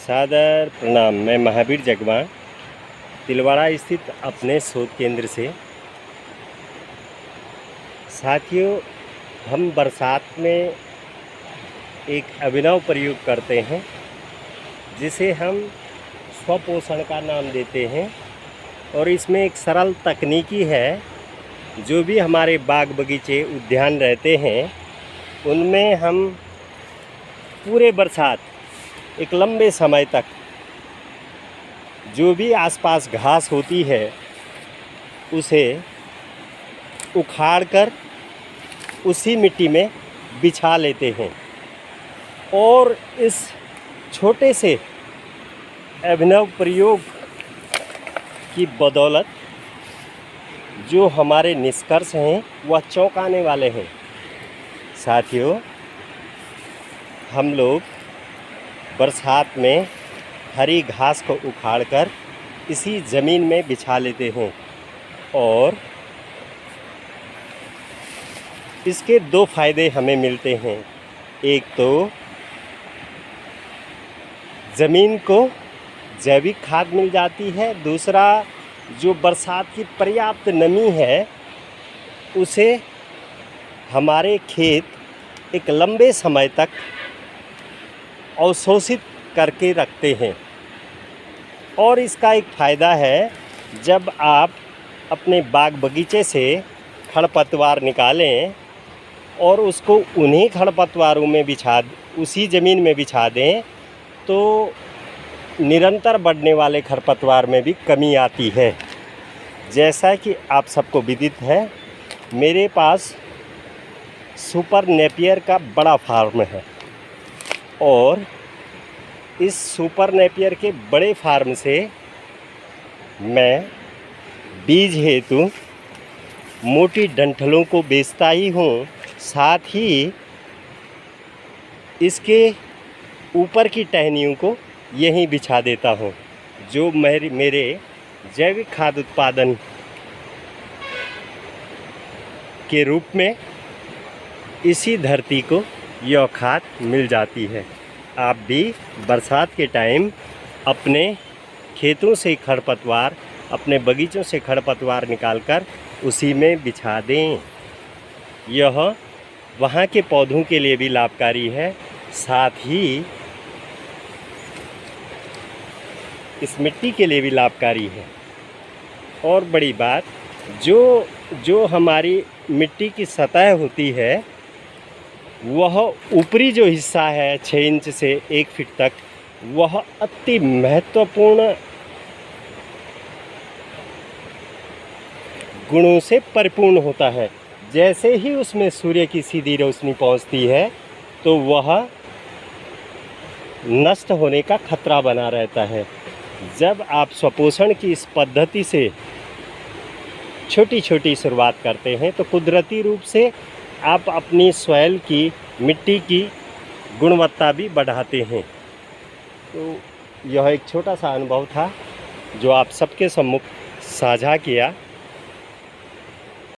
सादर प्रणाम। मैं महावीर जगवा तिलवाड़ा स्थित अपने शोध केंद्र से। साथियों, हम बरसात में एक अभिनव प्रयोग करते हैं जिसे हम स्वपोषण का नाम देते हैं। और इसमें एक सरल तकनीकी है। जो भी हमारे बाग बगीचे उद्यान रहते हैं उनमें हम पूरे बरसात एक लंबे समय तक जो भी आसपास घास होती है उसे उखाड़कर उसी मिट्टी में बिछा लेते हैं। और इस छोटे से अभिनव प्रयोग की बदौलत जो हमारे निष्कर्ष हैं वह चौंकाने वाले हैं। साथियों, हम लोग बरसात में हरी घास को उखाड़कर इसी ज़मीन में बिछा लेते हैं और इसके दो फ़ायदे हमें मिलते हैं। एक तो ज़मीन को जैविक खाद मिल जाती है, दूसरा जो बरसात की पर्याप्त नमी है उसे हमारे खेत एक लंबे समय तक अवशोषित करके रखते हैं। और इसका एक फ़ायदा है, जब आप अपने बाग बगीचे से खरपतवार निकालें और उसको उन्हीं खरपतवारों में उसी ज़मीन में बिछा दें तो निरंतर बढ़ने वाले खरपतवार में भी कमी आती है। जैसा कि आप सबको विदित है, मेरे पास सुपर नेपियर का बड़ा फार्म है और इस सुपर नेपियर के बड़े फार्म से मैं बीज हेतु मोटी डंठलों को बेचता ही हूँ, साथ ही इसके ऊपर की टहनियों को यहीं बिछा देता हूँ, जो मेरे जैविक खाद उत्पादन के रूप में इसी धरती को यह खाद मिल जाती है। आप भी बरसात के टाइम अपने खेतों से खरपतवार, अपने बगीचों से खरपतवार निकालकर उसी में बिछा दें। यह वहाँ के पौधों के लिए भी लाभकारी है, साथ ही इस मिट्टी के लिए भी लाभकारी है। और बड़ी बात, जो हमारी मिट्टी की सतह होती है वह ऊपरी जो हिस्सा है 6 इंच से 1 फीट तक, वह अति महत्वपूर्ण गुणों से परिपूर्ण होता है। जैसे ही उसमें सूर्य की सीधी रोशनी पहुंचती है तो वह नष्ट होने का खतरा बना रहता है। जब आप स्वपोषण की इस पद्धति से छोटी छोटी शुरुआत करते हैं तो कुदरती रूप से आप अपनी सॉइल की, मिट्टी की गुणवत्ता भी बढ़ाते हैं। तो यह एक छोटा सा अनुभव था जो आप सबके सम्मुख साझा किया।